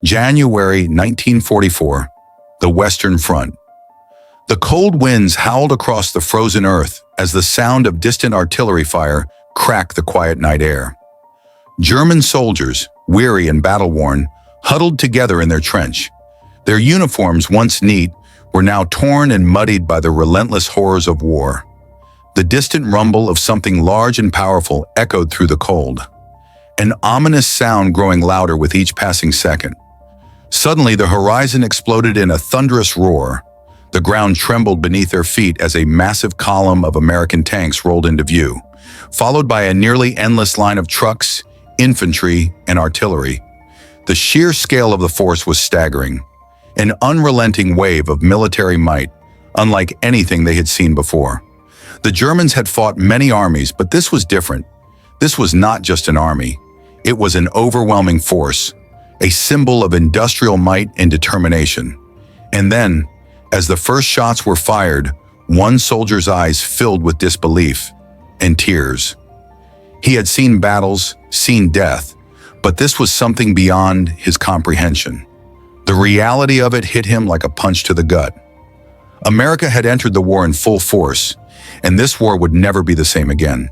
January 1944, the Western Front. The cold winds howled across the frozen earth as the sound of distant artillery fire cracked the quiet night air. German soldiers, weary and battle-worn, huddled together in their trench. Their uniforms, once neat, were now torn and muddied by the relentless horrors of war. The distant rumble of something large and powerful echoed through the cold, an ominous sound growing louder with each passing second. Suddenly, the horizon exploded in a thunderous roar. The ground trembled beneath their feet as a massive column of American tanks rolled into view, followed by a nearly endless line of trucks, infantry, and artillery. The sheer scale of the force was staggering, an unrelenting wave of military might, unlike anything they had seen before. The Germans had fought many armies, but this was different. This was not just an army. It was an overwhelming force, a symbol of industrial might and determination. And then, as the first shots were fired, one soldier's eyes filled with disbelief and tears. He had seen battles, seen death, but this was something beyond his comprehension. The reality of it hit him like a punch to the gut. America had entered the war in full force, and this war would never be the same again.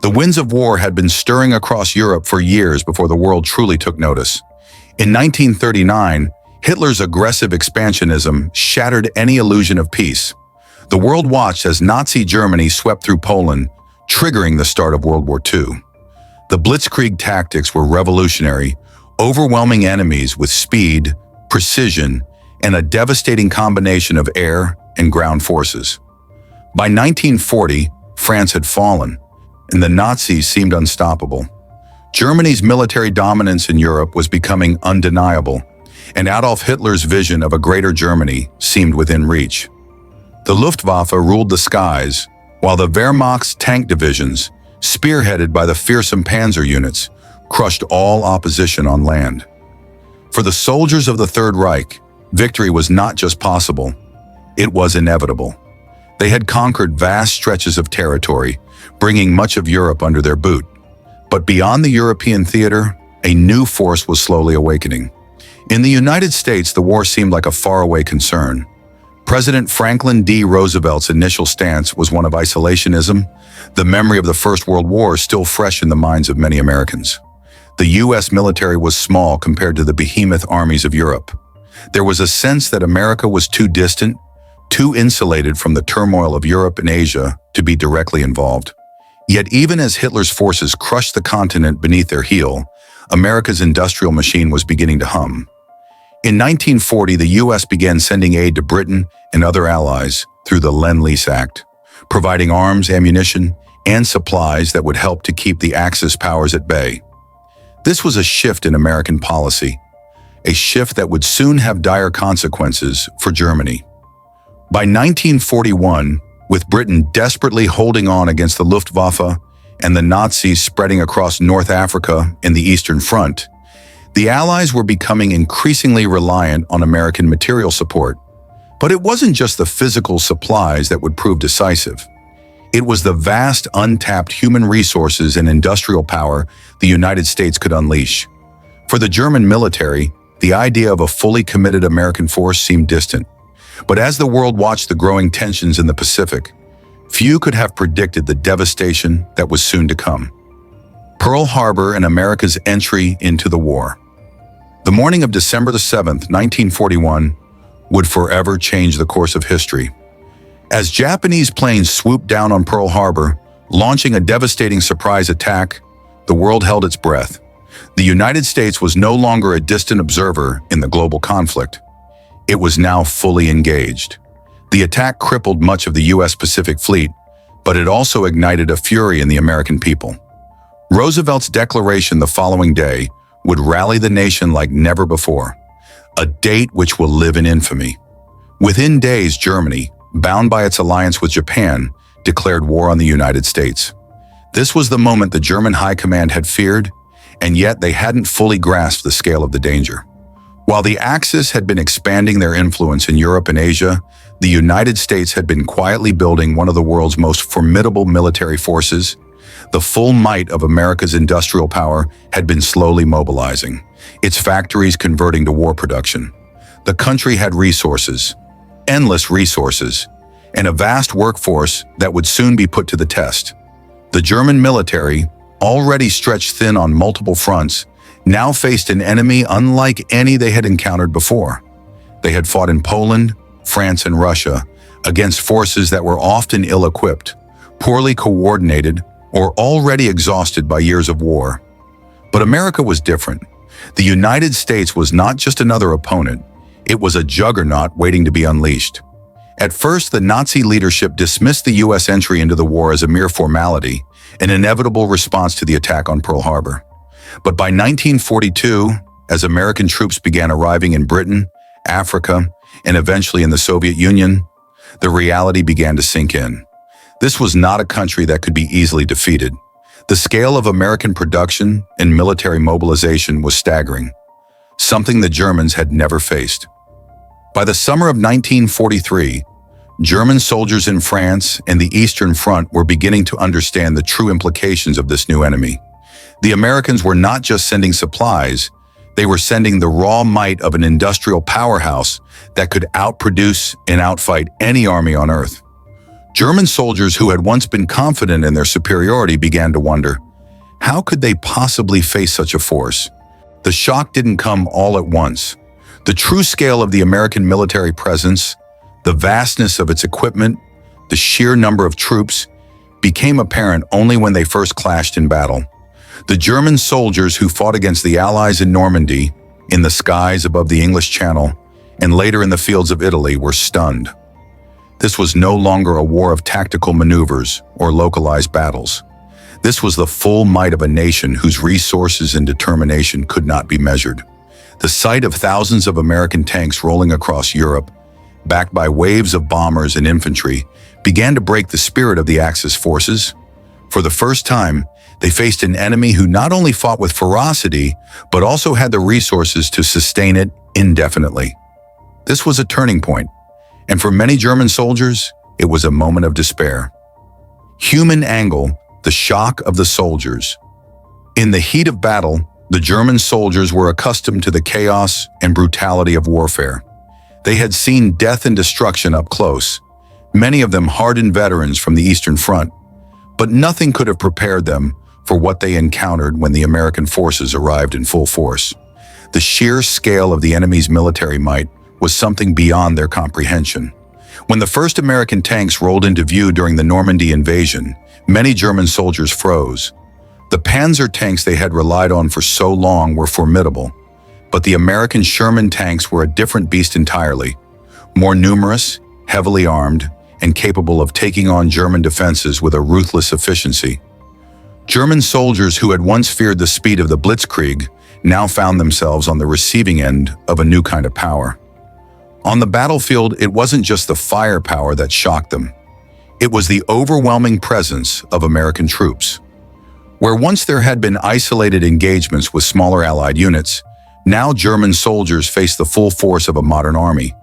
The winds of war had been stirring across Europe for years before the world truly took notice. In 1939, Hitler's aggressive expansionism shattered any illusion of peace. The world watched as Nazi Germany swept through Poland, triggering the start of World War II. The blitzkrieg tactics were revolutionary, overwhelming enemies with speed, precision, and a devastating combination of air and ground forces. By 1940, France had fallen, and the Nazis seemed unstoppable. Germany's military dominance in Europe was becoming undeniable, and Adolf Hitler's vision of a greater Germany seemed within reach. The Luftwaffe ruled the skies, while the Wehrmacht's tank divisions, spearheaded by the fearsome panzer units, crushed all opposition on land. For the soldiers of the Third Reich, victory was not just possible, it was inevitable. They had conquered vast stretches of territory, bringing much of Europe under their boot. But beyond the European theater, a new force was slowly awakening. In the United States, the war seemed like a faraway concern. President Franklin D. Roosevelt's initial stance was one of isolationism, the memory of the First World War still fresh in the minds of many Americans. The U.S. military was small compared to the behemoth armies of Europe. There was a sense that America was too distant, too insulated from the turmoil of Europe and Asia to be directly involved. Yet even as Hitler's forces crushed the continent beneath their heel, America's industrial machine was beginning to hum. In 1940, the U.S. began sending aid to Britain and other allies through the Lend-Lease Act, providing arms, ammunition, and supplies that would help to keep the Axis powers at bay. This was a shift in American policy, a shift that would soon have dire consequences for Germany. By 1941, with Britain desperately holding on against the Luftwaffe and the Nazis spreading across North Africa and the Eastern Front, the Allies were becoming increasingly reliant on American material support. But it wasn't just the physical supplies that would prove decisive. It was the vast, untapped human resources and industrial power the United States could unleash. For the German military, the idea of a fully committed American force seemed distant. But as the world watched the growing tensions in the Pacific, few could have predicted the devastation that was soon to come. Pearl Harbor and America's entry into the war. The morning of December 7, 1941, would forever change the course of history. As Japanese planes swooped down on Pearl Harbor, launching a devastating surprise attack, the world held its breath. The United States was no longer a distant observer in the global conflict. It was now fully engaged. The attack crippled much of the U.S. Pacific Fleet, but it also ignited a fury in the American people. Roosevelt's declaration the following day would rally the nation like never before, a date which will live in infamy. Within days, Germany, bound by its alliance with Japan, declared war on the United States. This was the moment the German High Command had feared, and yet they hadn't fully grasped the scale of the danger. While the Axis had been expanding their influence in Europe and Asia, the United States had been quietly building one of the world's most formidable military forces, The full might of America's industrial power had been slowly mobilizing, its factories converting to war production. The country had resources, endless resources, and a vast workforce that would soon be put to the test. The German military, already stretched thin on multiple fronts, now faced an enemy unlike any they had encountered before. They had fought in Poland, France, and Russia against forces that were often ill-equipped, poorly coordinated, or already exhausted by years of war. But America was different. The United States was not just another opponent, it was a juggernaut waiting to be unleashed. At first, the Nazi leadership dismissed the U.S. entry into the war as a mere formality, an inevitable response to the attack on Pearl Harbor. But by 1942, as American troops began arriving in Britain, Africa, and eventually in the Soviet Union, the reality began to sink in. This was not a country that could be easily defeated. The scale of American production and military mobilization was staggering, something the Germans had never faced. By the summer of 1943, German soldiers in France and the Eastern Front were beginning to understand the true implications of this new enemy. The Americans were not just sending supplies, they were sending the raw might of an industrial powerhouse that could outproduce and outfight any army on Earth. German soldiers who had once been confident in their superiority began to wonder, how could they possibly face such a force? The shock didn't come all at once. The true scale of the American military presence, the vastness of its equipment, the sheer number of troops, became apparent only when they first clashed in battle. The German soldiers who fought against the Allies in Normandy, in the skies above the English Channel, and later in the fields of Italy were stunned. This was no longer a war of tactical maneuvers or localized battles. This was the full might of a nation whose resources and determination could not be measured. The sight of thousands of American tanks rolling across Europe, backed by waves of bombers and infantry, began to break the spirit of the Axis forces. For the first time, they faced an enemy who not only fought with ferocity, but also had the resources to sustain it indefinitely. This was a turning point, and for many German soldiers, it was a moment of despair. Human angle, the shock of the soldiers. In the heat of battle, the German soldiers were accustomed to the chaos and brutality of warfare. They had seen death and destruction up close, many of them hardened veterans from the Eastern Front, but nothing could have prepared them for what they encountered when the American forces arrived in full force. The sheer scale of the enemy's military might was something beyond their comprehension. When the first American tanks rolled into view during the Normandy invasion, many German soldiers froze. The Panzer tanks they had relied on for so long were formidable, but the American Sherman tanks were a different beast entirely, more numerous, heavily armed, and capable of taking on German defenses with a ruthless efficiency. German soldiers who had once feared the speed of the Blitzkrieg now found themselves on the receiving end of a new kind of power. On the battlefield, it wasn't just the firepower that shocked them. It was the overwhelming presence of American troops. Where once there had been isolated engagements with smaller Allied units, now German soldiers faced the full force of a modern army.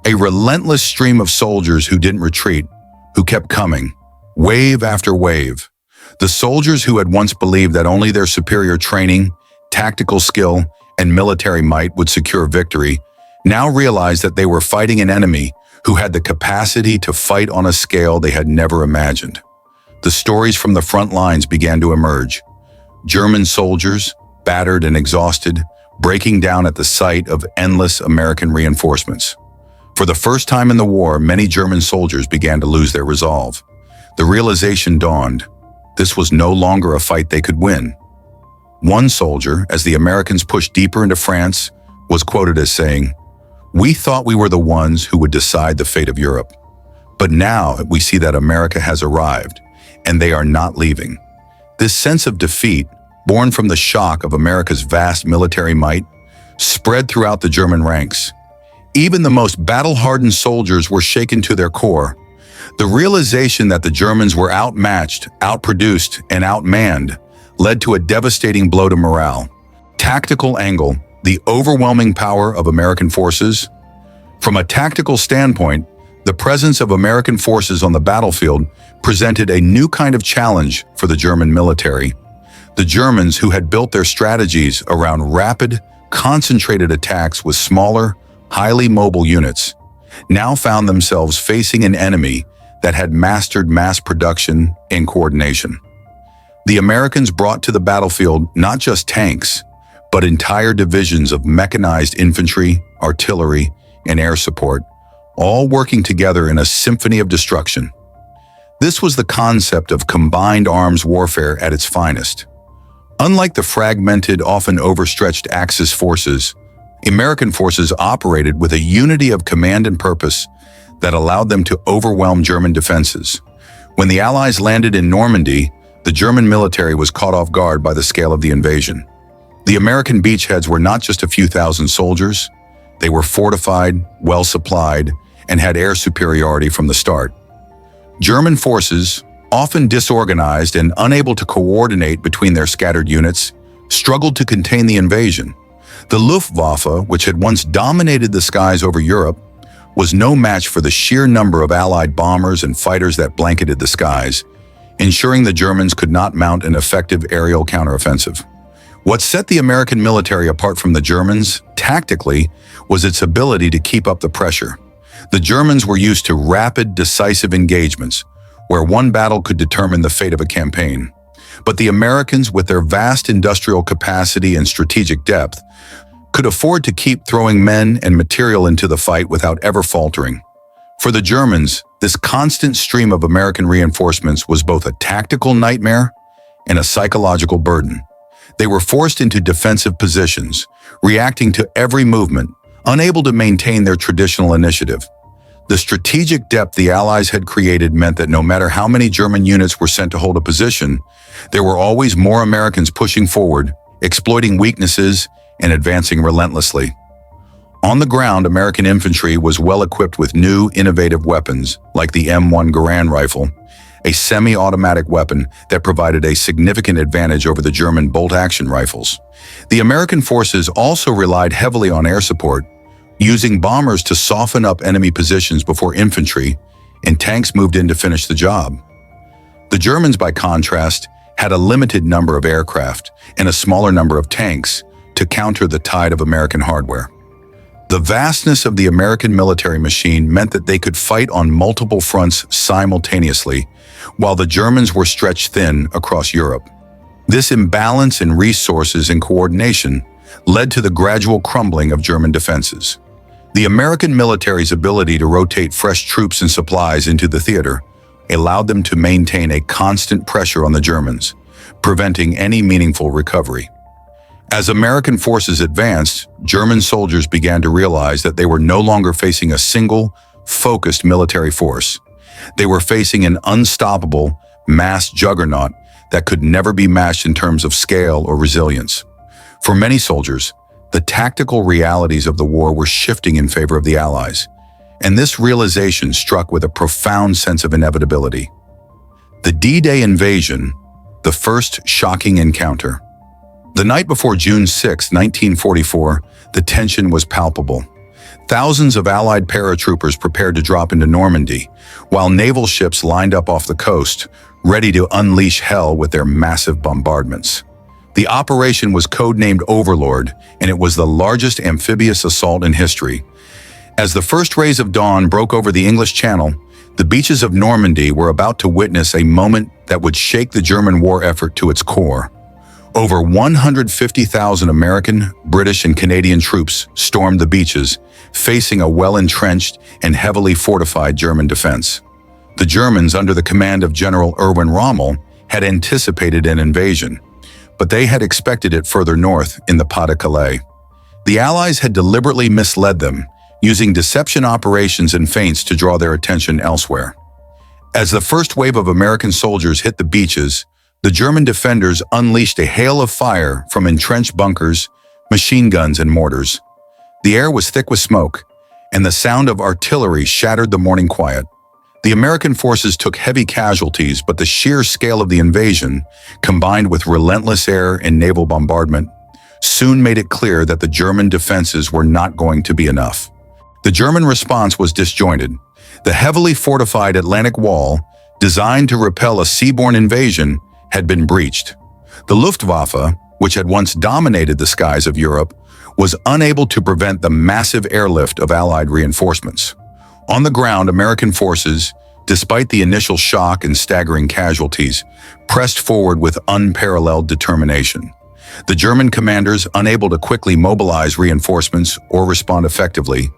A relentless stream of soldiers who didn't retreat, who kept coming, wave after wave. The soldiers who had once believed that only their superior training, tactical skill, and military might would secure victory, now realized that they were fighting an enemy who had the capacity to fight on a scale they had never imagined. The stories from the front lines began to emerge. German soldiers, battered and exhausted, breaking down at the sight of endless American reinforcements. For the first time in the war, many German soldiers began to lose their resolve. The realization dawned. This was no longer a fight they could win. One soldier, as the Americans pushed deeper into France, was quoted as saying, "We thought we were the ones who would decide the fate of Europe. But now we see that America has arrived, and they are not leaving." This sense of defeat, born from the shock of America's vast military might, spread throughout the German ranks. Even the most battle-hardened soldiers were shaken to their core. The realization that the Germans were outmatched, outproduced, and outmanned led to a devastating blow to morale. Tactical angle, the overwhelming power of American forces. From a tactical standpoint, The presence of American forces on the battlefield presented a new kind of challenge for the German military. The Germans, who had built their strategies around rapid, concentrated attacks with smaller, highly mobile units, now found themselves facing an enemy that had mastered mass production and coordination. The Americans brought to the battlefield not just tanks, but entire divisions of mechanized infantry, artillery, and air support, all working together in a symphony of destruction. This was the concept of combined arms warfare at its finest. Unlike the fragmented, often overstretched Axis forces, American forces operated with a unity of command and purpose that allowed them to overwhelm German defenses. When the Allies landed in Normandy, the German military was caught off guard by the scale of the invasion. The American beachheads were not just a few thousand soldiers. They were fortified, well-supplied, and had air superiority from the start. German forces, often disorganized and unable to coordinate between their scattered units, struggled to contain the invasion. The Luftwaffe, which had once dominated the skies over Europe, was no match for the sheer number of Allied bombers and fighters that blanketed the skies, ensuring the Germans could not mount an effective aerial counteroffensive. What set the American military apart from the Germans, tactically, was its ability to keep up the pressure. The Germans were used to rapid, decisive engagements, where one battle could determine the fate of a campaign. But the Americans, with their vast industrial capacity and strategic depth, could afford to keep throwing men and material into the fight without ever faltering. For the Germans, this constant stream of American reinforcements was both a tactical nightmare and a psychological burden. They were forced into defensive positions, reacting to every movement, unable to maintain their traditional initiative. The strategic depth the Allies had created meant that no matter how many German units were sent to hold a position, there were always more Americans pushing forward, exploiting weaknesses, and advancing relentlessly. On the ground, American infantry was well equipped with new, innovative weapons, like the M1 Garand rifle, a semi-automatic weapon that provided a significant advantage over the German bolt-action rifles. The American forces also relied heavily on air support, using bombers to soften up enemy positions before infantry and tanks moved in to finish the job. The Germans, by contrast, had a limited number of aircraft and a smaller number of tanks to counter the tide of American hardware. The vastness of the American military machine meant that they could fight on multiple fronts simultaneously, while the Germans were stretched thin across Europe. This imbalance in resources and coordination led to the gradual crumbling of German defenses. The American military's ability to rotate fresh troops and supplies into the theater allowed them to maintain a constant pressure on the Germans, preventing any meaningful recovery. As American forces advanced, German soldiers began to realize that they were no longer facing a single, focused military force. They were facing an unstoppable, mass juggernaut that could never be matched in terms of scale or resilience. For many soldiers, the tactical realities of the war were shifting in favor of the Allies, and this realization struck with a profound sense of inevitability. The D-Day invasion, the first shocking encounter. The night before June 6, 1944, the tension was palpable. Thousands of Allied paratroopers prepared to drop into Normandy, while naval ships lined up off the coast, ready to unleash hell with their massive bombardments. The operation was codenamed Overlord, and it was the largest amphibious assault in history. As the first rays of dawn broke over the English Channel, the beaches of Normandy were about to witness a moment that would shake the German war effort to its core. Over 150,000 American, British, and Canadian troops stormed the beaches, facing a well-entrenched and heavily fortified German defense. The Germans, under the command of General Erwin Rommel, had anticipated an invasion, but they had expected it further north in the Pas-de-Calais. The Allies had deliberately misled them, using deception operations and feints to draw their attention elsewhere. As the first wave of American soldiers hit the beaches, the German defenders unleashed a hail of fire from entrenched bunkers, machine guns, and mortars. The air was thick with smoke, and the sound of artillery shattered the morning quiet. The American forces took heavy casualties, but the sheer scale of the invasion, combined with relentless air and naval bombardment, soon made it clear that the German defenses were not going to be enough. The German response was disjointed. The heavily fortified Atlantic Wall, designed to repel a seaborne invasion, had been breached. The Luftwaffe, which had once dominated the skies of Europe, was unable to prevent the massive airlift of Allied reinforcements. On the ground, American forces, despite the initial shock and staggering casualties, pressed forward with unparalleled determination. The German commanders, unable to quickly mobilize reinforcements or respond effectively,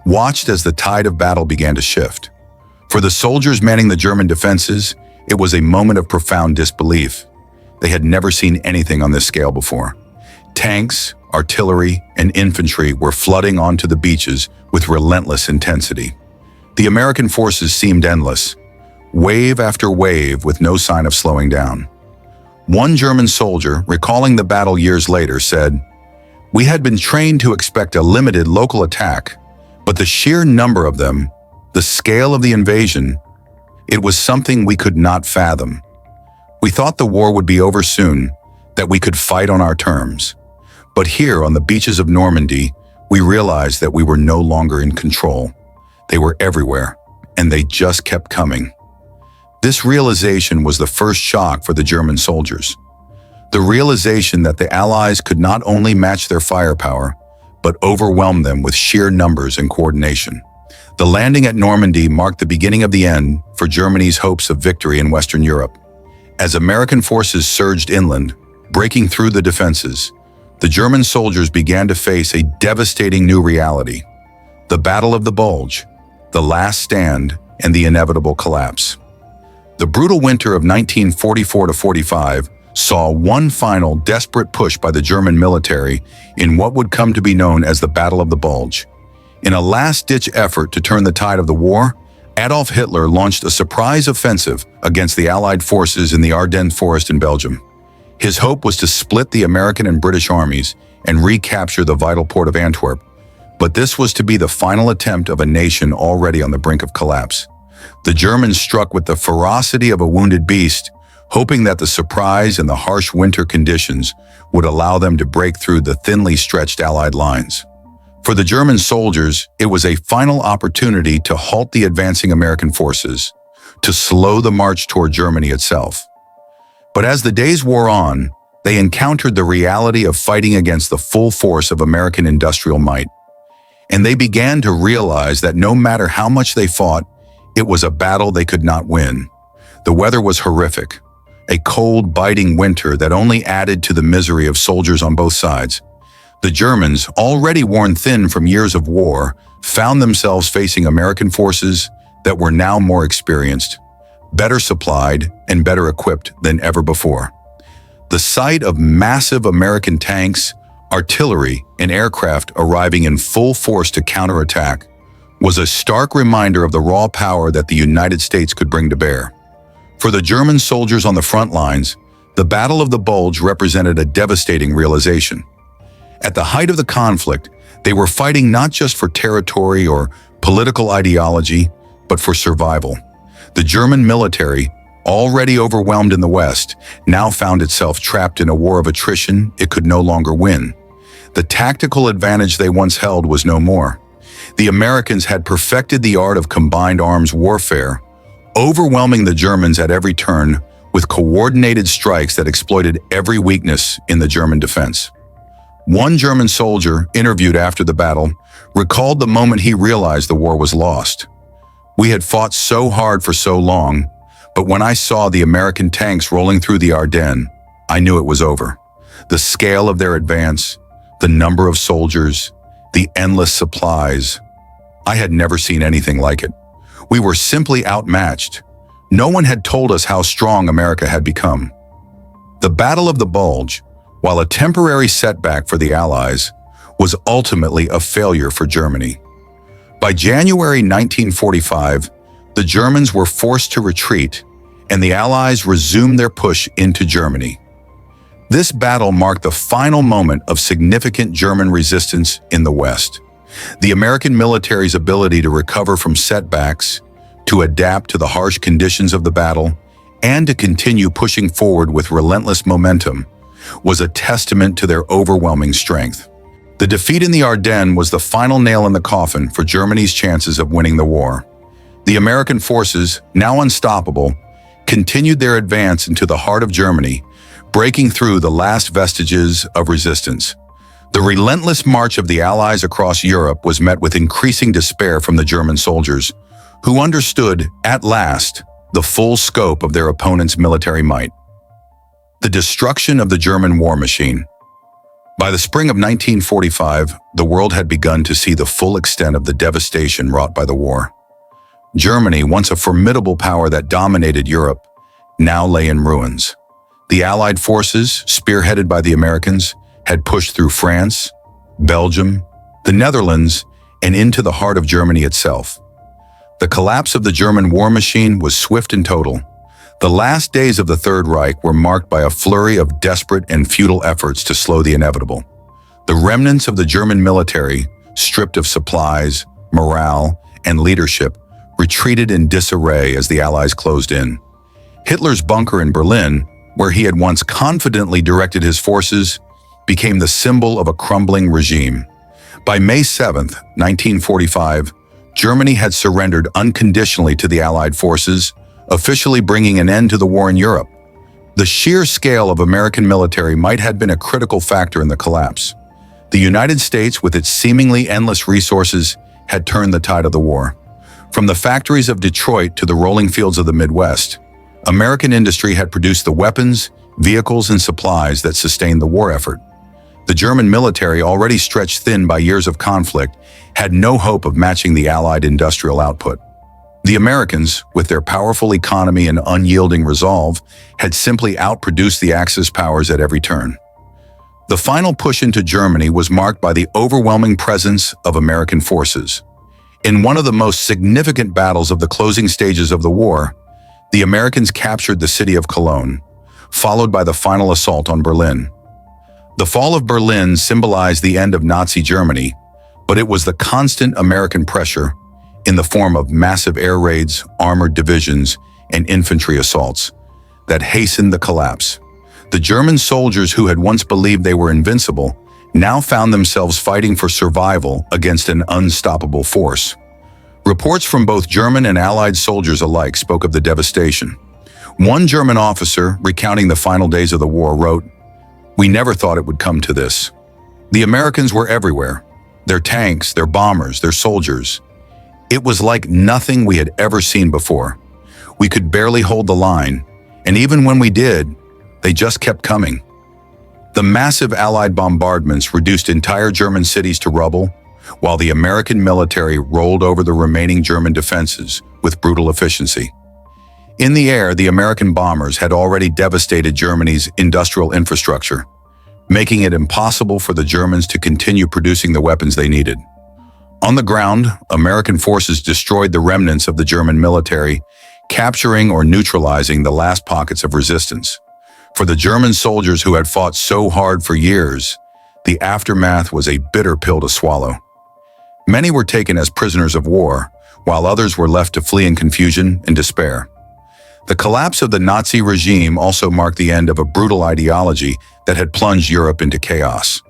watched as the tide of battle began to shift. For the soldiers manning the German defenses, it was a moment of profound disbelief. They had never seen anything on this scale before. Tanks, artillery, and infantry were flooding onto the beaches with relentless intensity. The American forces seemed endless, wave after wave with no sign of slowing down. One German soldier, recalling the battle years later, said, "We had been trained to expect a limited local attack, but the sheer number of them, the scale of the invasion, it was something we could not fathom. We thought the war would be over soon, that we could fight on our terms. But here on the beaches of Normandy, we realized that we were no longer in control. They were everywhere, and they just kept coming." This realization was the first shock for the German soldiers. The realization that the Allies could not only match their firepower, but overwhelm them with sheer numbers and coordination. The landing at Normandy marked the beginning of the end for Germany's hopes of victory in Western Europe. As American forces surged inland, breaking through the defenses, the German soldiers began to face a devastating new reality: the Battle of the Bulge, the last stand, and the inevitable collapse. The brutal winter of 1944-45 saw one final desperate push by the German military in what would come to be known as the Battle of the Bulge. In a last-ditch effort to turn the tide of the war, Adolf Hitler launched a surprise offensive against the Allied forces in the Ardennes forest in Belgium. His hope was to split the American and British armies and recapture the vital port of Antwerp. But this was to be the final attempt of a nation already on the brink of collapse. The Germans struck with the ferocity of a wounded beast, hoping that the surprise and the harsh winter conditions would allow them to break through the thinly stretched Allied lines. For the German soldiers, it was a final opportunity to halt the advancing American forces, to slow the march toward Germany itself. But as the days wore on, they encountered the reality of fighting against the full force of American industrial might. And they began to realize that no matter how much they fought, it was a battle they could not win. The weather was horrific, a cold, biting winter that only added to the misery of soldiers on both sides. The Germans, already worn thin from years of war, found themselves facing American forces that were now more experienced, better supplied, and better equipped than ever before. The sight of massive American tanks, artillery, and aircraft arriving in full force to counterattack was a stark reminder of the raw power that the United States could bring to bear. For the German soldiers on the front lines, the Battle of the Bulge represented a devastating realization. At the height of the conflict, they were fighting not just for territory or political ideology, but for survival. The German military, already overwhelmed in the West, now found itself trapped in a war of attrition it could no longer win. The tactical advantage they once held was no more. The Americans had perfected the art of combined arms warfare, overwhelming the Germans at every turn with coordinated strikes that exploited every weakness in the German defense. One German soldier, interviewed after the battle, recalled the moment he realized the war was lost. "We had fought so hard for so long, but when I saw the American tanks rolling through the Ardennes, I knew it was over. The scale of their advance, the number of soldiers, the endless supplies. I had never seen anything like it. We were simply outmatched. No one had told us how strong America had become." The Battle of the Bulge, while a temporary setback for the Allies, was ultimately a failure for Germany. By January 1945, the Germans were forced to retreat, and the Allies resumed their push into Germany. This battle marked the final moment of significant German resistance in the West. The American military's ability to recover from setbacks, to adapt to the harsh conditions of the battle, and to continue pushing forward with relentless momentum was a testament to their overwhelming strength. The defeat in the Ardennes was the final nail in the coffin for Germany's chances of winning the war. The American forces, now unstoppable, continued their advance into the heart of Germany, breaking through the last vestiges of resistance. The relentless march of the Allies across Europe was met with increasing despair from the German soldiers, who understood, at last, the full scope of their opponent's military might. The destruction of the German war machine. By the spring of 1945, the world had begun to see the full extent of the devastation wrought by the war. Germany, once a formidable power that dominated Europe, now lay in ruins. The Allied forces, spearheaded by the Americans, had pushed through France, Belgium, the Netherlands, and into the heart of Germany itself. The collapse of the German war machine was swift and total. The last days of the Third Reich were marked by a flurry of desperate and futile efforts to slow the inevitable. The remnants of the German military, stripped of supplies, morale, and leadership, retreated in disarray as the Allies closed in. Hitler's bunker in Berlin, where he had once confidently directed his forces, became the symbol of a crumbling regime. By May 7, 1945, Germany had surrendered unconditionally to the Allied forces, officially bringing an end to the war in Europe. The sheer scale of American military might have been a critical factor in the collapse. The United States, with its seemingly endless resources, had turned the tide of the war. From the factories of Detroit to the rolling fields of the Midwest, American industry had produced the weapons, vehicles, and supplies that sustained the war effort. The German military, already stretched thin by years of conflict, had no hope of matching the Allied industrial output. The Americans, with their powerful economy and unyielding resolve, had simply outproduced the Axis powers at every turn. The final push into Germany was marked by the overwhelming presence of American forces. In one of the most significant battles of the closing stages of the war, the Americans captured the city of Cologne, followed by the final assault on Berlin. The fall of Berlin symbolized the end of Nazi Germany, but it was the constant American pressure, in the form of massive air raids, armored divisions, and infantry assaults, that hastened the collapse. The German soldiers who had once believed they were invincible now found themselves fighting for survival against an unstoppable force. Reports from both German and Allied soldiers alike spoke of the devastation. One German officer, recounting the final days of the war, wrote, "We never thought it would come to this. The Americans were everywhere. Their tanks, their bombers, their soldiers. It was like nothing we had ever seen before. We could barely hold the line, and even when we did, they just kept coming." The massive Allied bombardments reduced entire German cities to rubble, while the American military rolled over the remaining German defenses with brutal efficiency. In the air, the American bombers had already devastated Germany's industrial infrastructure, making it impossible for the Germans to continue producing the weapons they needed. On the ground, American forces destroyed the remnants of the German military, capturing or neutralizing the last pockets of resistance. For the German soldiers who had fought so hard for years, the aftermath was a bitter pill to swallow. Many were taken as prisoners of war, while others were left to flee in confusion and despair. The collapse of the Nazi regime also marked the end of a brutal ideology that had plunged Europe into chaos.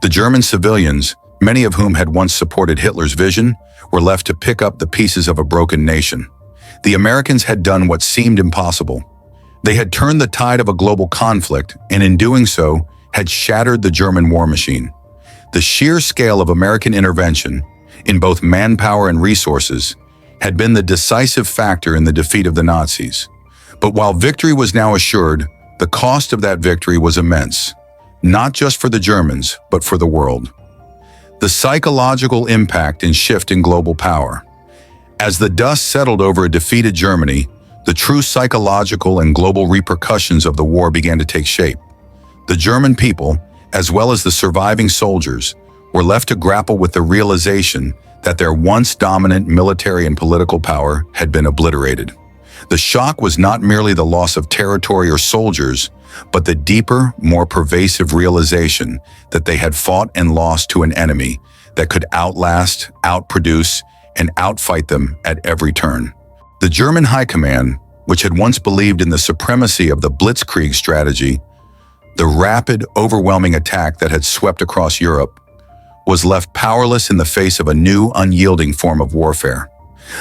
The German civilians, many of whom had once supported Hitler's vision, were left to pick up the pieces of a broken nation. The Americans had done what seemed impossible. They had turned the tide of a global conflict, and in doing so, had shattered the German war machine. The sheer scale of American intervention, in both manpower and resources, had been the decisive factor in the defeat of the Nazis. But while victory was now assured, the cost of that victory was immense, not just for the Germans, but for the world. The psychological impact and shift in global power. As the dust settled over a defeated Germany, the true psychological and global repercussions of the war began to take shape. The German people, as well as the surviving soldiers, were left to grapple with the realization that their once dominant military and political power had been obliterated. The shock was not merely the loss of territory or soldiers, but the deeper, more pervasive realization that they had fought and lost to an enemy that could outlast, outproduce, and outfight them at every turn. The German High Command, which had once believed in the supremacy of the blitzkrieg strategy, the rapid, overwhelming attack that had swept across Europe, was left powerless in the face of a new, unyielding form of warfare.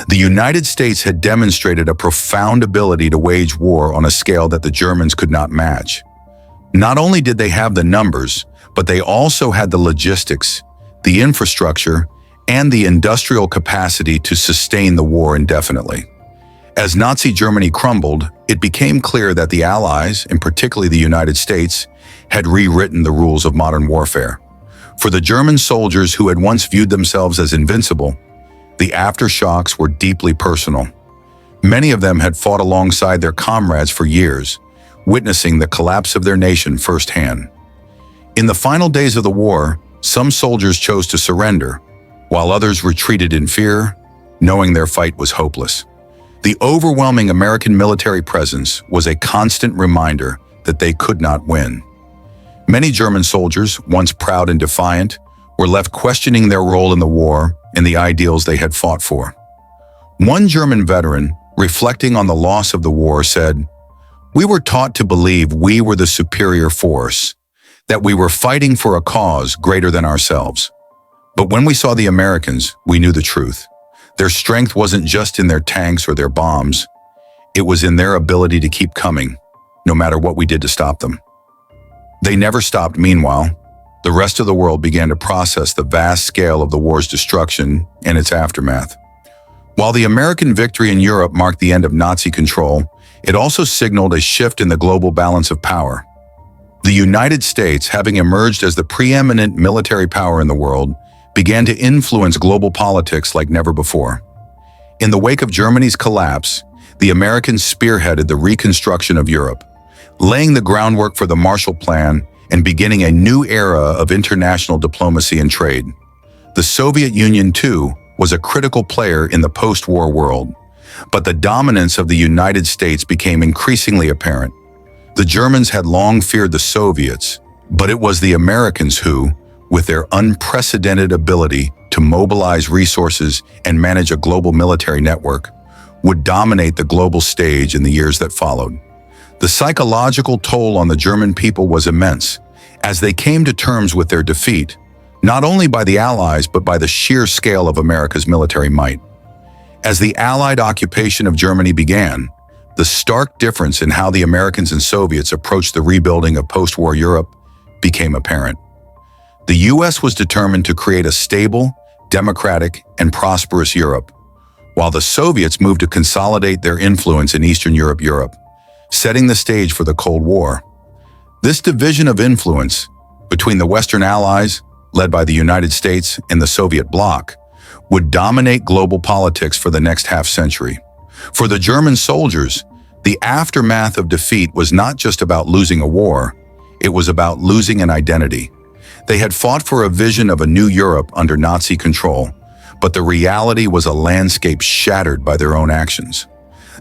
The United States had demonstrated a profound ability to wage war on a scale that the Germans could not match. Not only did they have the numbers, but they also had the logistics, the infrastructure, and the industrial capacity to sustain the war indefinitely. As Nazi Germany crumbled, it became clear that the Allies, and particularly the United States, had rewritten the rules of modern warfare. For the German soldiers who had once viewed themselves as invincible, the aftershocks were deeply personal. Many of them had fought alongside their comrades for years, witnessing the collapse of their nation firsthand. In the final days of the war, some soldiers chose to surrender, while others retreated in fear, knowing their fight was hopeless. The overwhelming American military presence was a constant reminder that they could not win. Many German soldiers, once proud and defiant, were left questioning their role in the war and the ideals they had fought for. One German veteran, reflecting on the loss of the war, said, "We were taught to believe we were the superior force, that we were fighting for a cause greater than ourselves. But when we saw the Americans, we knew the truth. Their strength wasn't just in their tanks or their bombs. It was in their ability to keep coming, no matter what we did to stop them." They never stopped. Meanwhile, the rest of the world began to process the vast scale of the war's destruction and its aftermath. While the American victory in Europe marked the end of Nazi control, it also signaled a shift in the global balance of power. The United States, having emerged as the preeminent military power in the world, began to influence global politics like never before. In the wake of Germany's collapse, the Americans spearheaded the reconstruction of Europe, laying the groundwork for the Marshall Plan and beginning a new era of international diplomacy and trade. The Soviet Union, too, was a critical player in the post-war world, but the dominance of the United States became increasingly apparent. The Germans had long feared the Soviets, but it was the Americans who, with their unprecedented ability to mobilize resources and manage a global military network, would dominate the global stage in the years that followed. The psychological toll on the German people was immense, as they came to terms with their defeat, not only by the Allies but by the sheer scale of America's military might. As the Allied occupation of Germany began, the stark difference in how the Americans and Soviets approached the rebuilding of post-war Europe became apparent. The US was determined to create a stable, democratic, and prosperous Europe, while the Soviets moved to consolidate their influence in Eastern Europe, setting the stage for the Cold War. This division of influence between the Western Allies, led by the United States, and the Soviet bloc, would dominate global politics for the next half-century. For the German soldiers, the aftermath of defeat was not just about losing a war, it was about losing an identity. They had fought for a vision of a new Europe under Nazi control, but the reality was a landscape shattered by their own actions.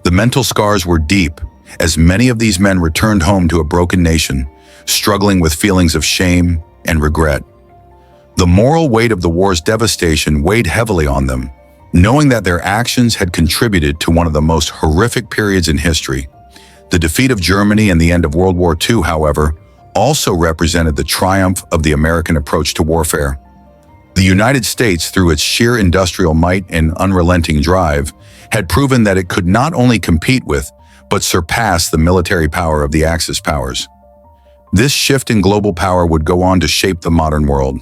The mental scars were deep, as many of these men returned home to a broken nation, struggling with feelings of shame and regret. The moral weight of the war's devastation weighed heavily on them, knowing that their actions had contributed to one of the most horrific periods in history. The defeat of Germany and the end of World War II, however, also represented the triumph of the American approach to warfare. The United States, through its sheer industrial might and unrelenting drive, had proven that it could not only compete with, but surpass the military power of the Axis powers. This shift in global power would go on to shape the modern world,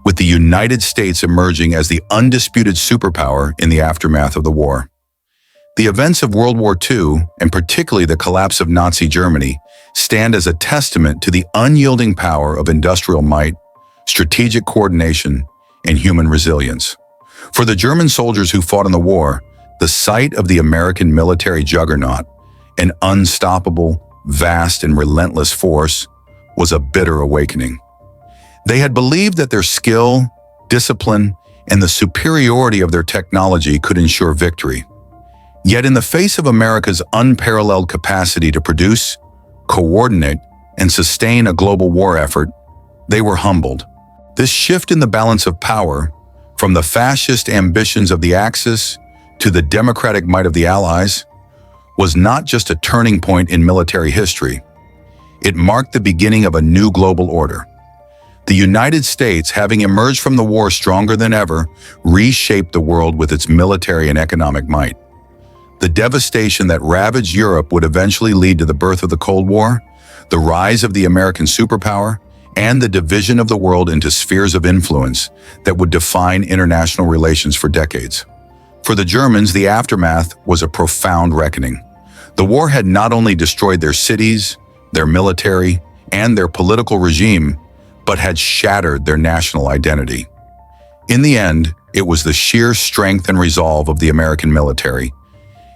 with the United States emerging as the undisputed superpower in the aftermath of the war. The events of World War II, and particularly the collapse of Nazi Germany, stand as a testament to the unyielding power of industrial might, strategic coordination, and human resilience. For the German soldiers who fought in the war, the sight of the American military juggernaut, an unstoppable, vast, and relentless force, was a bitter awakening. They had believed that their skill, discipline, and the superiority of their technology could ensure victory. Yet in the face of America's unparalleled capacity to produce, coordinate, and sustain a global war effort, they were humbled. This shift in the balance of power, from the fascist ambitions of the Axis to the democratic might of the Allies, was not just a turning point in military history. It marked the beginning of a new global order. The United States, having emerged from the war stronger than ever, reshaped the world with its military and economic might. The devastation that ravaged Europe would eventually lead to the birth of the Cold War, the rise of the American superpower, and the division of the world into spheres of influence that would define international relations for decades. For the Germans, the aftermath was a profound reckoning. The war had not only destroyed their cities, their military, and their political regime, but had shattered their national identity. In the end, it was the sheer strength and resolve of the American military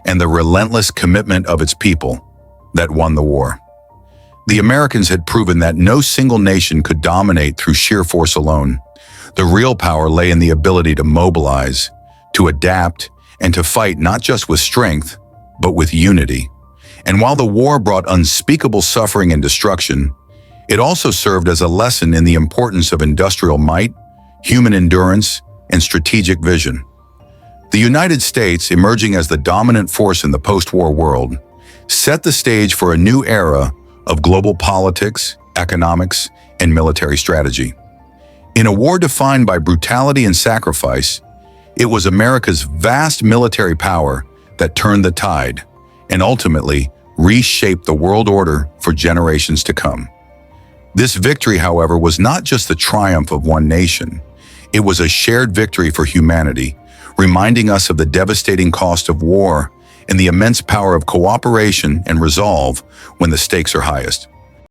and the relentless commitment of its people that won the war. The Americans had proven that no single nation could dominate through sheer force alone. The real power lay in the ability to mobilize, to adapt, and to fight not just with strength, but with unity. And while the war brought unspeakable suffering and destruction, it also served as a lesson in the importance of industrial might, human endurance, and strategic vision. The United States, emerging as the dominant force in the post-war world, set the stage for a new era of global politics, economics, and military strategy. In a war defined by brutality and sacrifice, it was America's vast military power that turned the tide and ultimately reshaped the world order for generations to come. This victory, however, was not just the triumph of one nation. It was a shared victory for humanity, reminding us of the devastating cost of war and the immense power of cooperation and resolve when the stakes are highest.